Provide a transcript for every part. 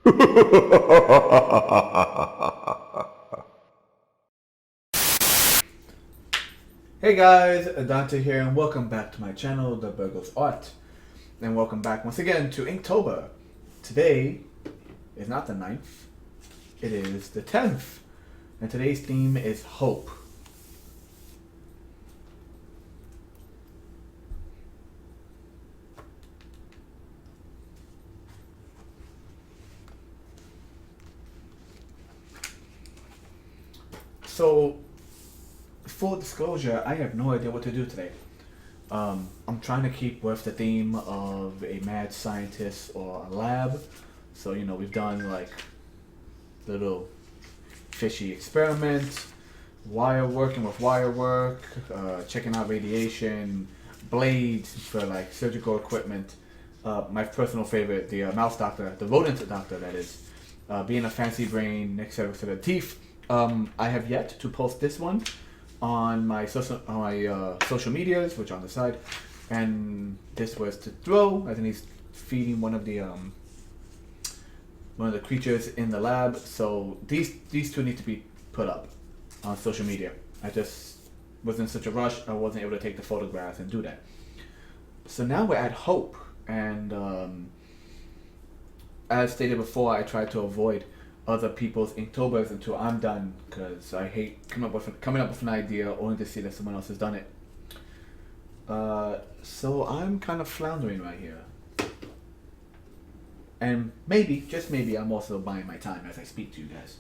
Hey guys, Dante here, and welcome back to my channel, The Burgos Art. And welcome back once again to Inktober. Today is not the 9th, it is the 10th. And today's theme is hope. So, full disclosure, I have no idea what to do today. I'm trying to keep with the theme of a mad scientist or a lab. So, we've done like little fishy experiments, working with wire work, checking out radiation, blades for like surgical equipment. My personal favorite, the mouse doctor, the rodent doctor, that is. Being a fancy brain, etc. Teeth. I have yet to post this one on my social medias, which are on the side, and this was to throw. I think he's feeding one of the creatures in the lab. So these two need to be put up on social media. I just was in such a rush, I wasn't able to take the photographs and do that. So now we're at Hope, and as stated before, I try to avoid other people's Inktober's until I'm done, because I hate coming up with an idea only to see that someone else has done it. So I'm kind of floundering right here. And maybe, just maybe, I'm also buying my time as I speak to you guys.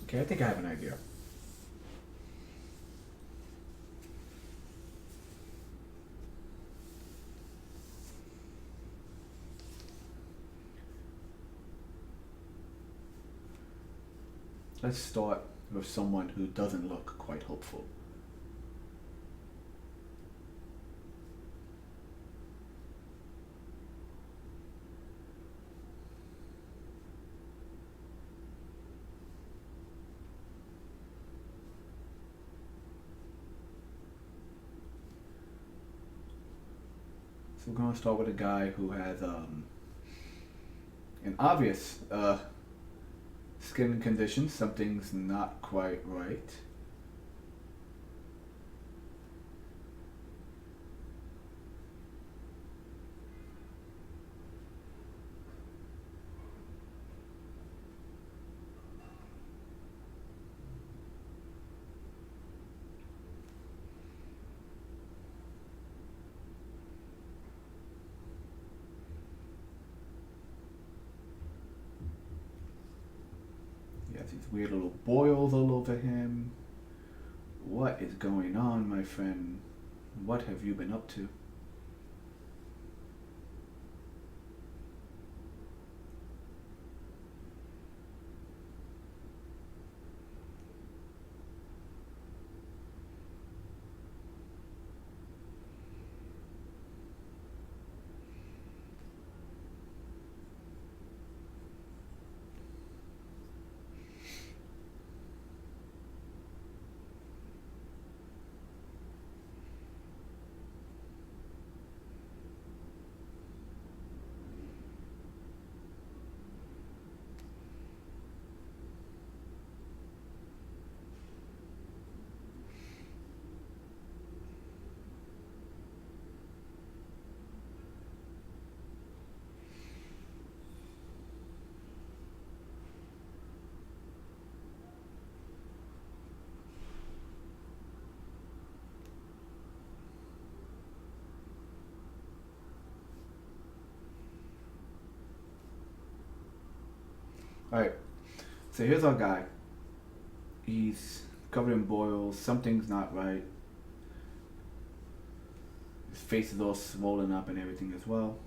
I think I have an idea. Let's start with someone who doesn't look quite hopeful. So we're going to start with a guy who has an obvious skin condition. Something's not quite right. He has these weird little boils all over him. What is going on, my friend? What have you been up to? Alright, so here's our guy. He's covered in boils. Something's not right. His face is all swollen up and everything as well.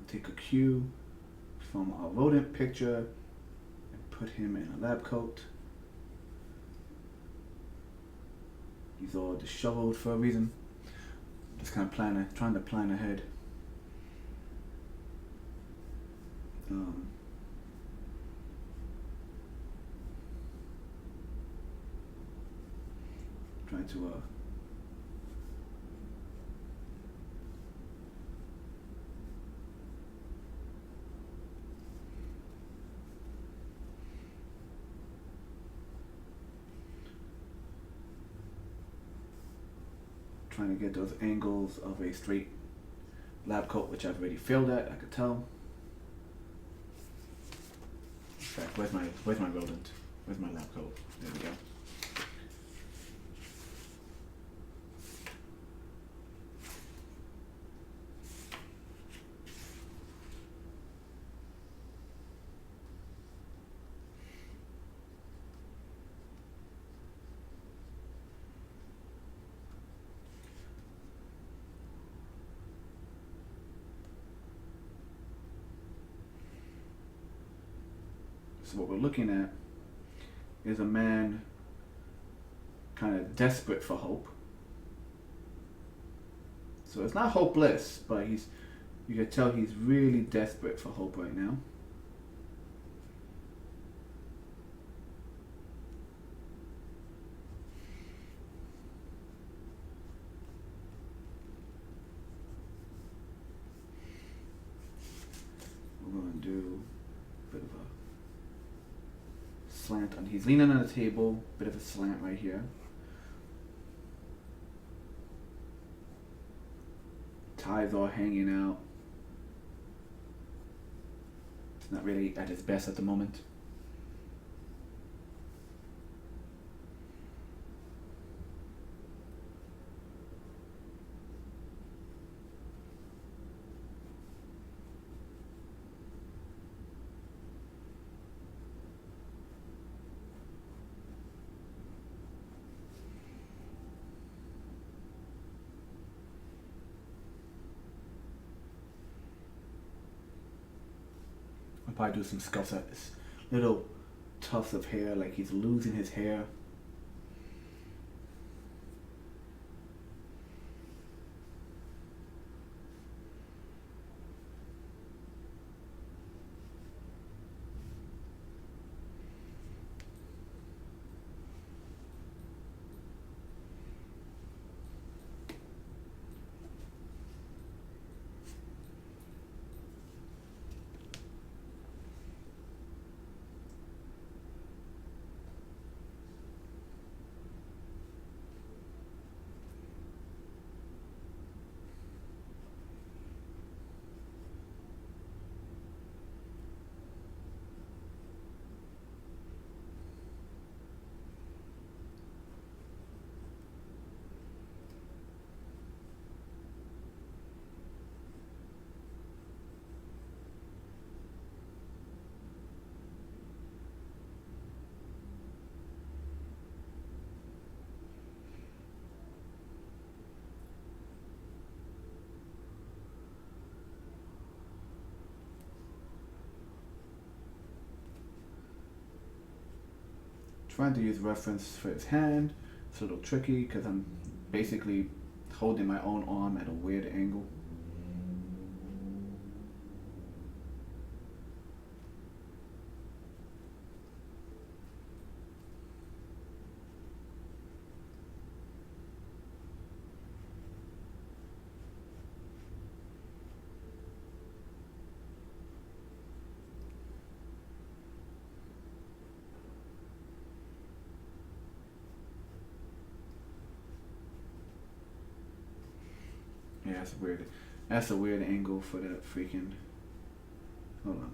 take a cue from a rodent picture and put him in a lab coat. He's all disheveled for a reason. Just kind of trying to plan ahead. Trying to get those angles of a straight lab coat, which I've already failed at, I could tell. In fact, where's my rodent? Where's my lab coat? There we go. So what we're looking at is a man kind of desperate for hope. So it's not hopeless, but you can tell he's really desperate for hope right now. We're going to do a bit of a slant on. He's leaning on the table, bit of a slant right here. Tie's all hanging out. It's not really at his best at the moment. I'll probably do some scuffs at this little tufts of hair, like he's losing his hair. Trying to use reference for his hand. It's a little tricky because I'm basically holding my own arm at a weird angle. Yeah, that's weird. That's a weird angle for that freaking. Hold on.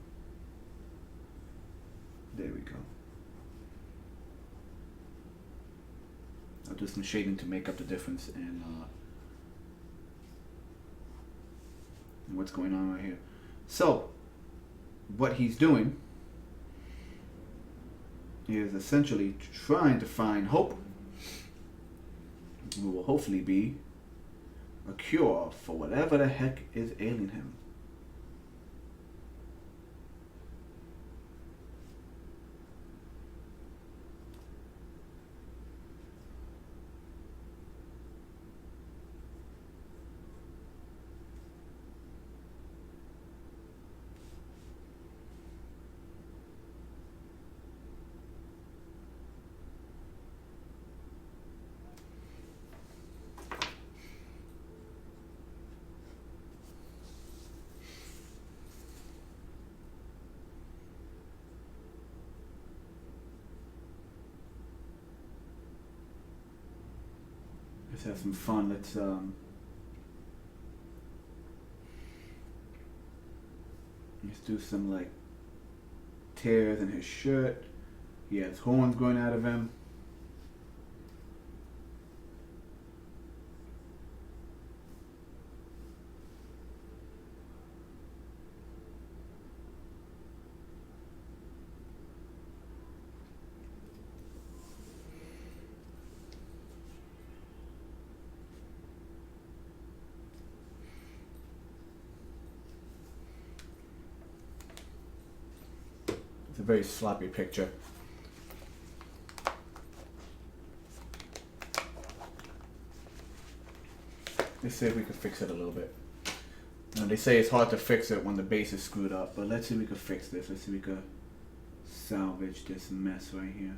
There we go. I'll do some shading to make up the difference in what's going on right here. So, what he's doing is essentially trying to find hope. It will hopefully be a cure for whatever the heck is ailing him. Let's have some fun. Let's do some like tears in his shirt. He has horns growing out of him. It's a very sloppy picture. Let's see if we can fix it a little bit. Now, they say it's hard to fix it when the base is screwed up, but let's see if we can fix this. Let's see if we can salvage this mess right here.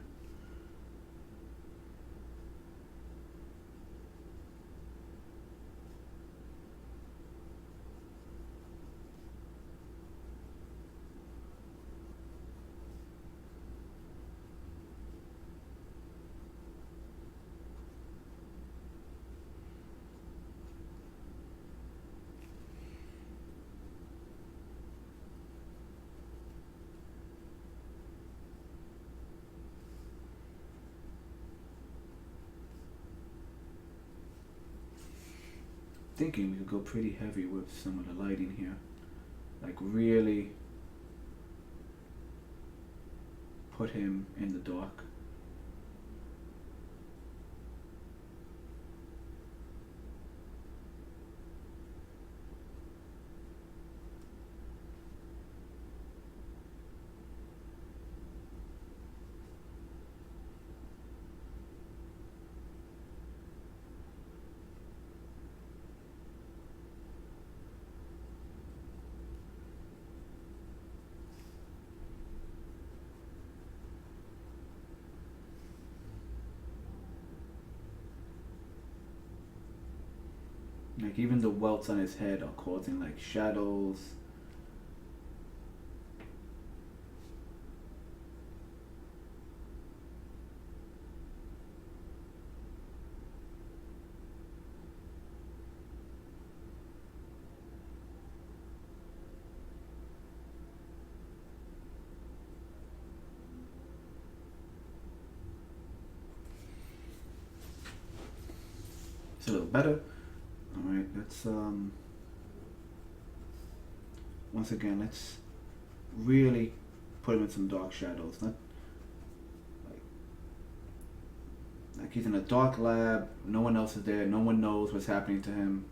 Thinking we could go pretty heavy with some of the lighting here. Like really put him in the dark. Like even the welts on his head are causing like shadows. It's a little better. Alright, let's once again let's really put him in some dark shadows. Not like he's in a dark lab, no one else is there, no one knows what's happening to him.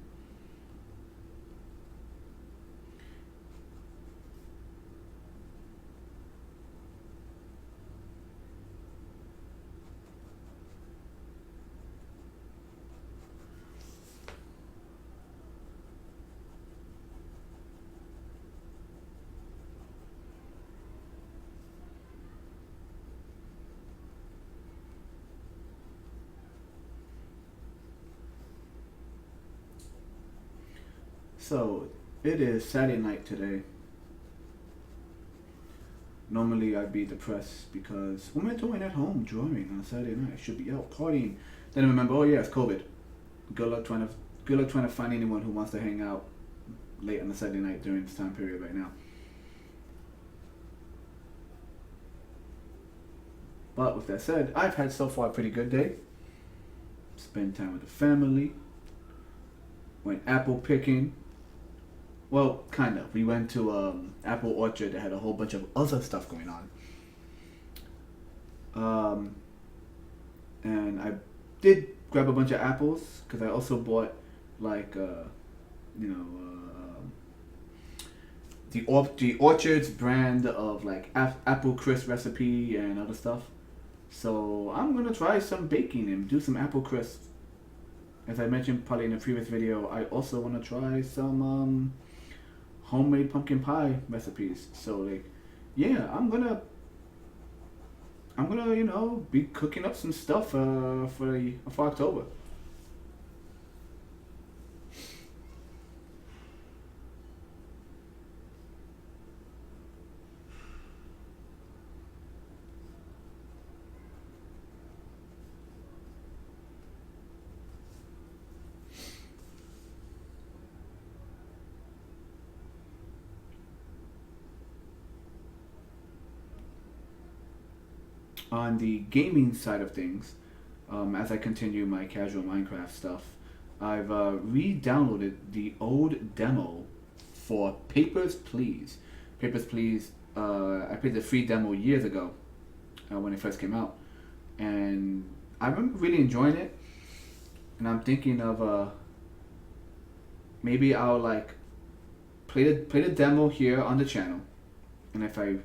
So it is Saturday night today. Normally I'd be depressed because what am I doing at home drawing on a Saturday night? I should be out partying. Then I remember, oh yeah, it's COVID. Good luck trying to find anyone who wants to hang out late on a Saturday night during this time period right now. But with that said, I've had so far a pretty good day. Spend time with the family. Went apple picking. Well, kind of. We went to apple orchard that had a whole bunch of other stuff going on. And I did grab a bunch of apples because I also bought like the Orchard's brand of like apple crisp recipe and other stuff. So I'm gonna try some baking and do some apple crisp. As I mentioned probably in a previous video, I also want to try some homemade pumpkin pie recipes. So like, yeah, I'm gonna be cooking up some stuff for October. on the gaming side of things, as I continue my casual Minecraft stuff, I've re-downloaded the old demo for Papers, Please. Papers, Please. I played the free demo years ago when it first came out, and I remember really enjoying it. And I'm thinking of maybe I'll like play the demo here on the channel, and if I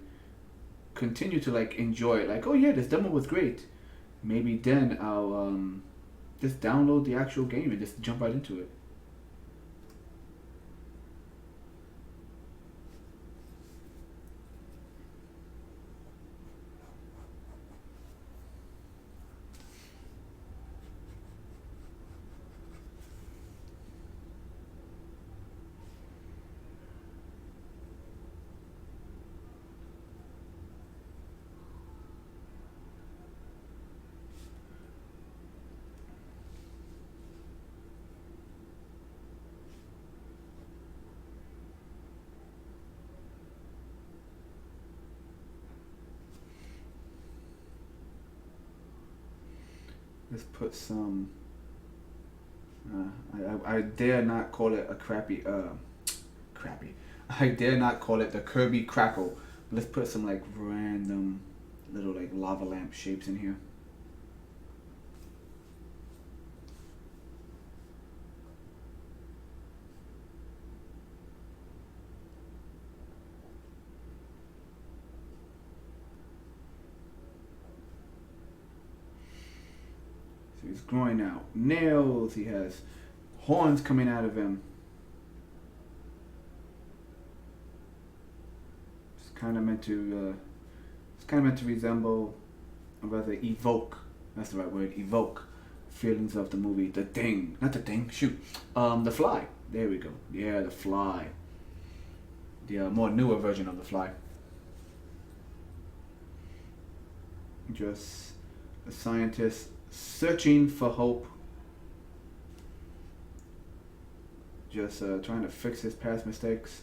continue to like enjoy it, like, oh yeah, this demo was great, maybe then I'll just download the actual game and just jump right into it. Let's put some. I dare not call it a crappy. I dare not call it the Kirby Crackle. Let's put some like random little like lava lamp shapes in here. So he's growing out nails. He has horns coming out of him. It's kind of meant to. It's kind of meant to resemble, or rather evoke. That's the right word. Evoke feelings of the movie The Thing. Not The Thing. Shoot. The Fly. There we go. Yeah, The Fly. The more newer version of The Fly. Just a scientist searching for hope. Just trying to fix his past mistakes.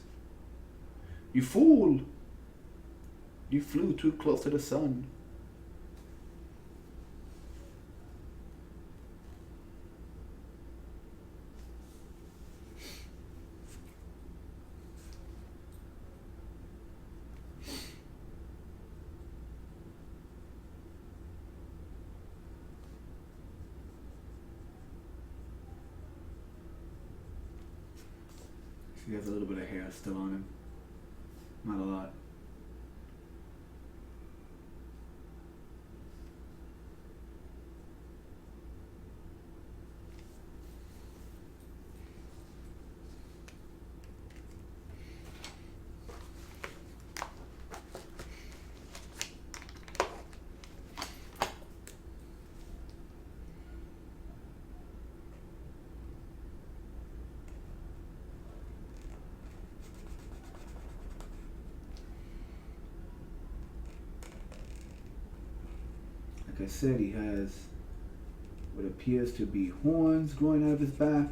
You fool! You flew too close to the sun. He has a little bit of hair still on him. Not a lot. Like I said, he has what appears to be horns growing out of his back.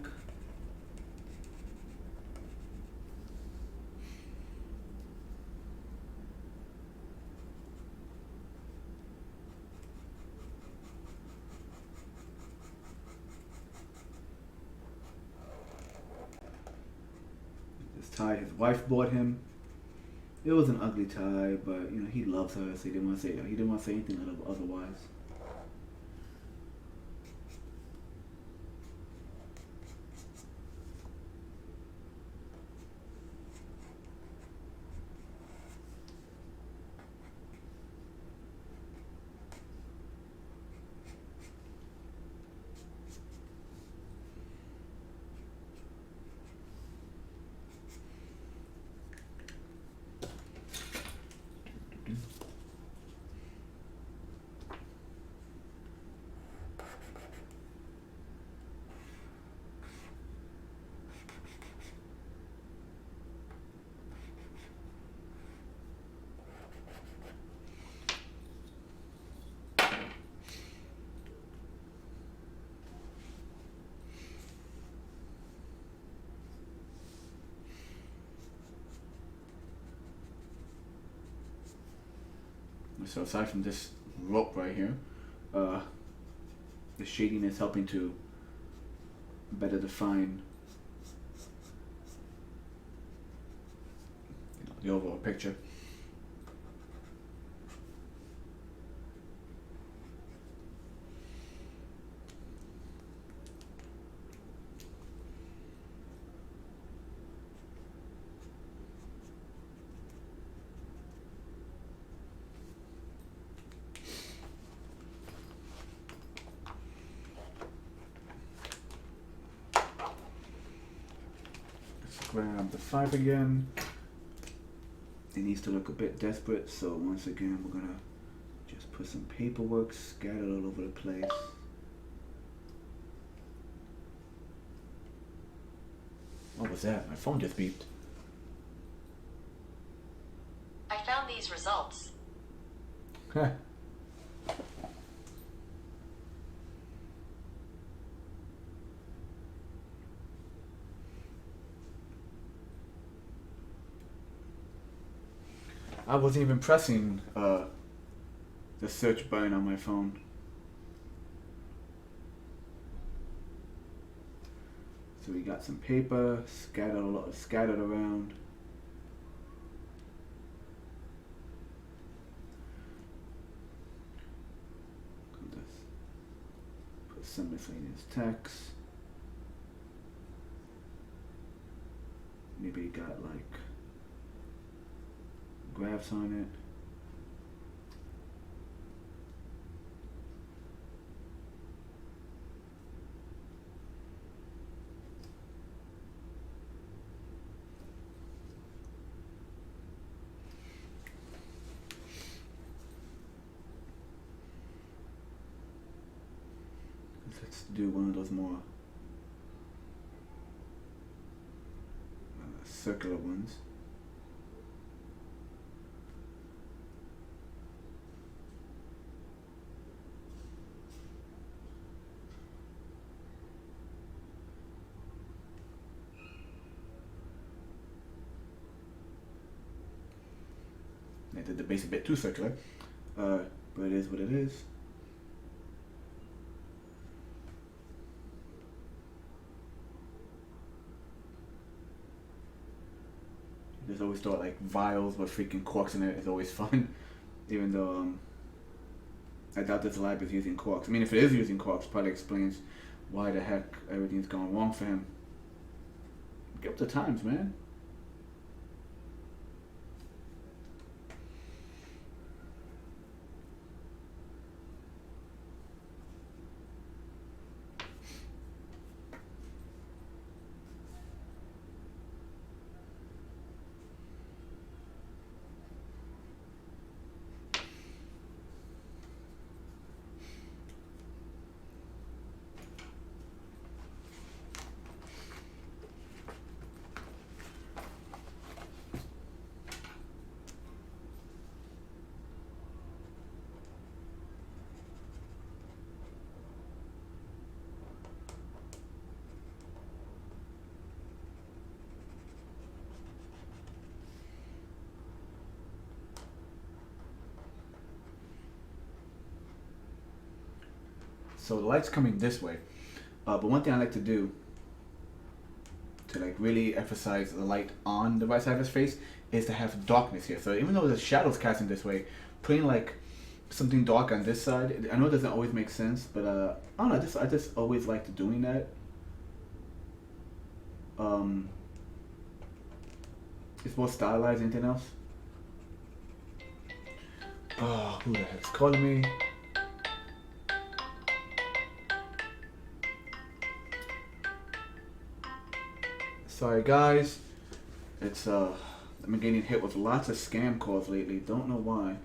This tie his wife bought him. It was an ugly tie, but you know he loves her, so he didn't want to say anything otherwise. So aside from just rope right here. Uh, the shadiness helping to better define the overall picture. Let's grab the 5 again. It needs to look a bit desperate, so once again we're gonna just put some paperwork scattered all over the place. What was that? My phone just beeped. I found these results. Huh. I wasn't even pressing the search button on my phone. So we got some paper scattered around. Put some miscellaneous text. Maybe it got like graphs on it. Let's do one of those more circular ones. I did the base a bit too circular, but it is what it is. Just always thought like vials with freaking corks in it is always fun, even though I doubt this lab is using corks. I mean, if it is using corks, probably explains why the heck everything's going wrong for him. Get up to times, man. So the light's coming this way, but one thing I like to do to like really emphasize the light on the right side of his face is to have darkness here. So even though the shadow's casting this way, putting like something dark on this side, I know it doesn't always make sense, but I don't know. I just always liked doing that. It's more stylized than anything else. Oh, who the heck's calling me? Sorry guys, it's I've been getting hit with lots of scam calls lately. Don't know why.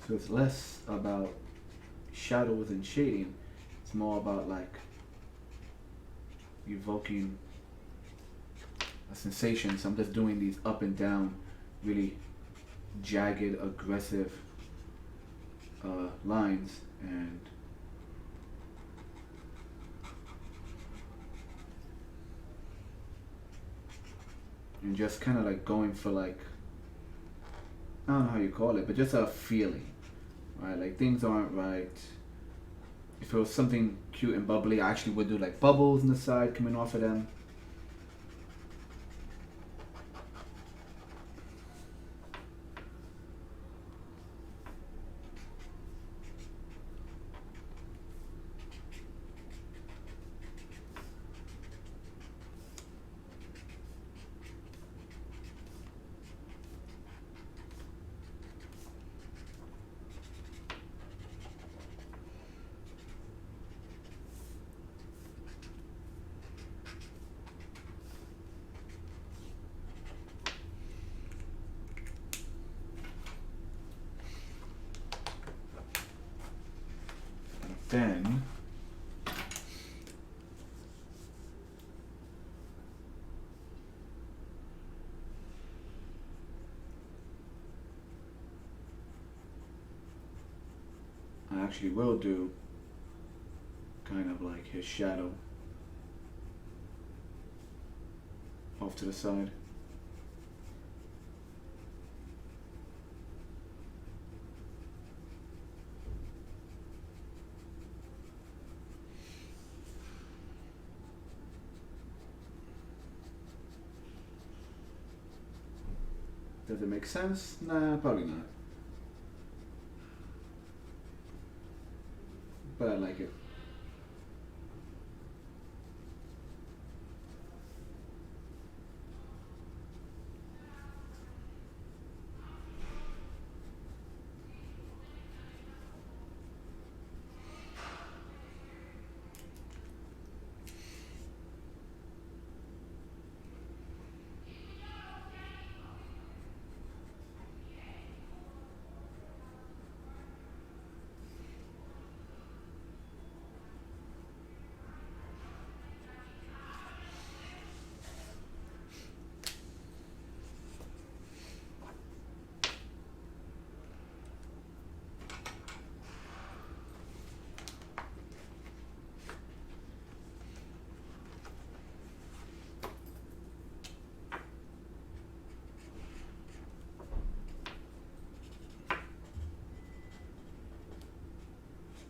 So it's less about shadows and shading. It's more about like evoking a sensation. So I'm just doing these up and down, really jagged, aggressive lines, and just kind of like going for like, I don't know how you call it, but just a feeling, right? Like things aren't right. If it was something cute and bubbly, I actually would do like bubbles on the side coming off of them. Then I actually will do kind of like his shadow off to the side. Does it make sense? Nah, probably not. But I like it.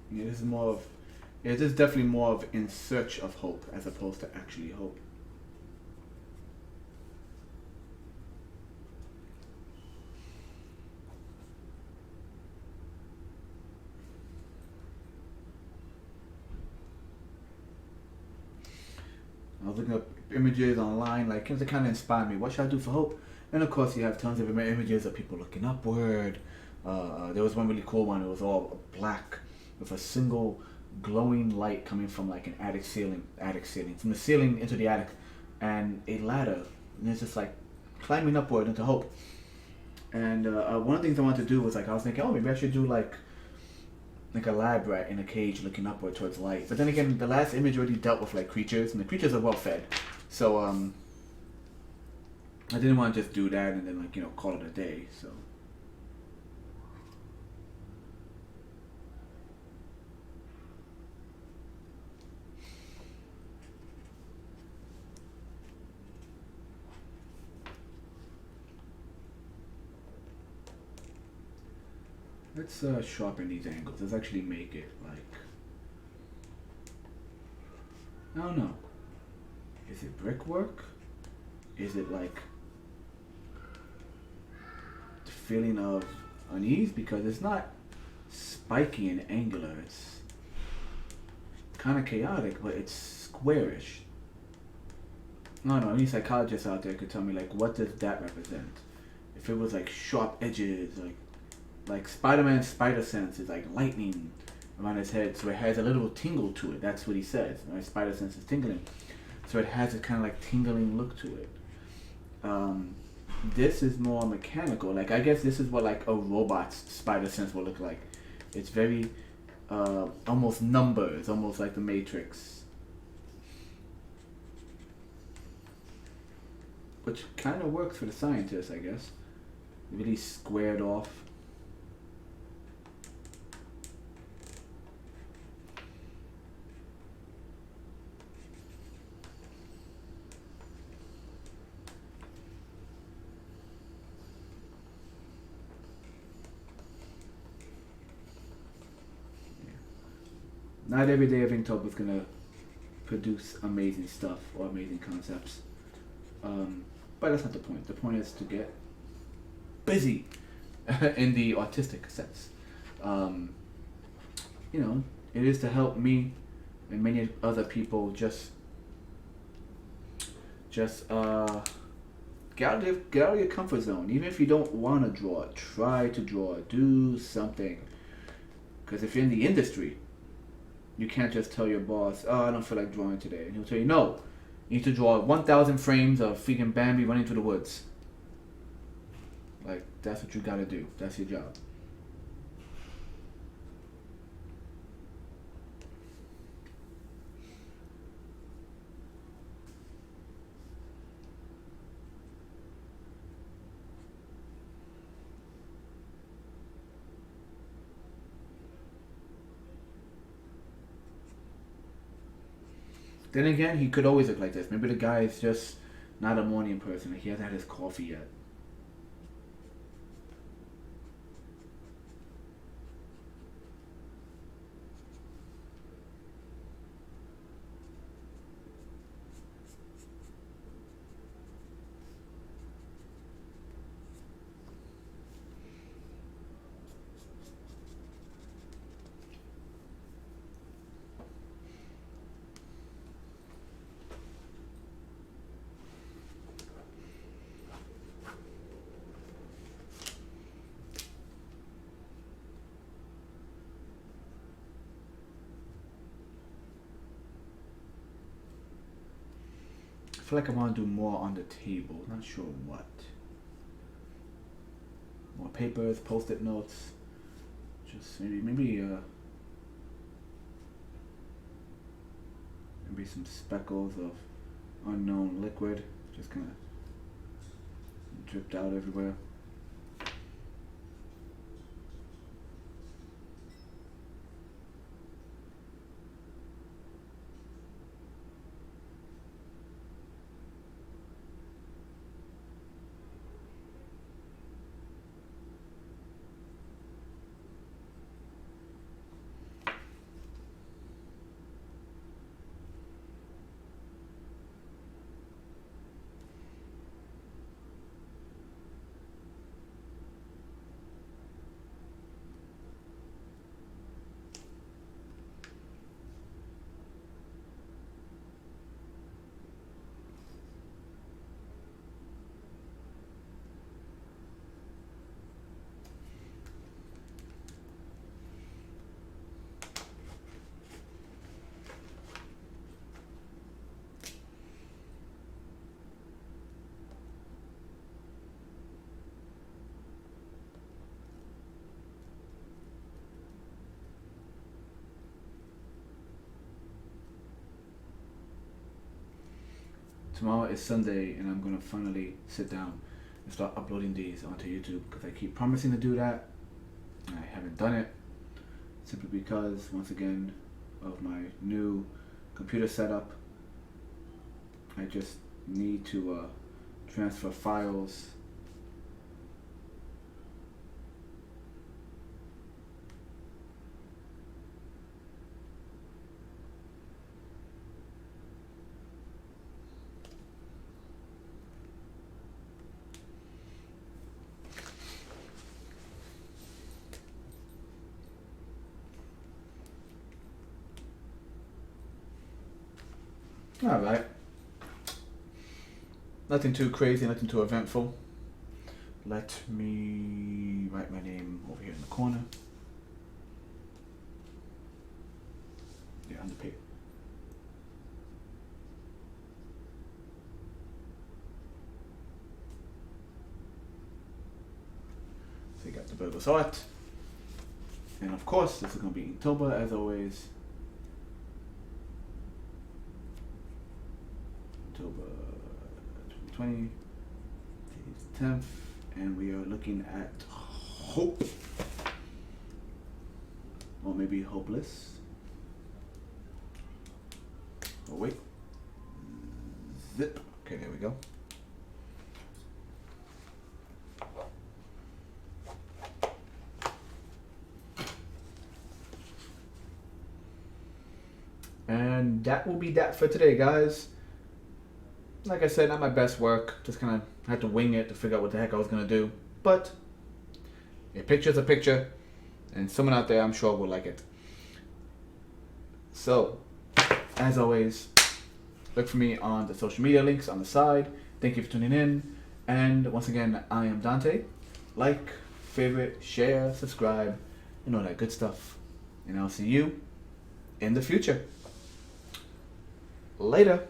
Yeah, this is more of, yeah, this is definitely more of in search of hope as opposed to actually hope. I was looking up images online, like, it kind of inspired me. What should I do for hope? And of course, you have tons of images of people looking upward. There was one really cool one. It was all black with a single glowing light coming from like an attic ceiling, from the ceiling into the attic, and a ladder. And it's just like climbing upward into hope. And one of the things I wanted to do was like, I was thinking, oh, maybe I should do like a lab rat in a cage looking upward towards light. But then again, the last image already dealt with like creatures, and the creatures are well fed. So I didn't want to just do that and then like, call it a day. So let's sharpen these angles. Let's actually make it like, I don't know. Is it brickwork? Is it like the feeling of unease? Because it's not spiky and angular. It's kind of chaotic, but it's squarish. I don't know. Any psychologist out there could tell me like, what does that represent? If it was like sharp edges, like Spider-Man's spider sense is like lightning around his head, so it has a little tingle to it. That's what he says. Right? Spider sense is tingling, so it has a kind of like tingling look to it. This is more mechanical. Like I guess this is what like a robot's spider sense will look like. It's very almost numbers, almost like the Matrix, which kind of works for the scientists, I guess. Really squared off. Not every day of Inktober is gonna produce amazing stuff or amazing concepts. But that's not the point. The point is to get busy in the artistic sense. Um, you know, it is to help me and many other people just get out of your comfort zone. Even if you don't want to draw, try to draw. Do something. Because if you're in the industry, you can't just tell your boss, "Oh, I don't feel like drawing today," and he'll tell you, "No, you need to draw 1,000 frames of freaking Bambi running through the woods." Like that's what you gotta do. That's your job. Then again, he could always look like this. Maybe the guy is just not a morning person. He hasn't had his coffee yet. I feel like I want to do more on the table. Not sure what. More papers, post-it notes. Just maybe some speckles of unknown liquid. Just kind of dripped out everywhere. Tomorrow is Sunday, and I'm gonna finally sit down and start uploading these onto YouTube because I keep promising to do that, and I haven't done it simply because, once again, of my new computer setup. I just need to transfer files. All right. Nothing too crazy, nothing too eventful. Let me write my name over here in the corner. Yeah, on the paper. Mr. Burgos Art. And of course, this is going to be Inktober as always. October 2020, today's 10th, and we are looking at hope, or maybe hopeless. Oh wait, zip. Okay, there we go. And that will be that for today, guys. Like I said, not my best work. Just kind of had to wing it to figure out what the heck I was going to do. But a picture's a picture. And someone out there, I'm sure, will like it. So, as always, look for me on the social media links on the side. Thank you for tuning in. And once again, I am Dante. Like, favorite, share, subscribe, and all that good stuff. And I'll see you in the future. Later.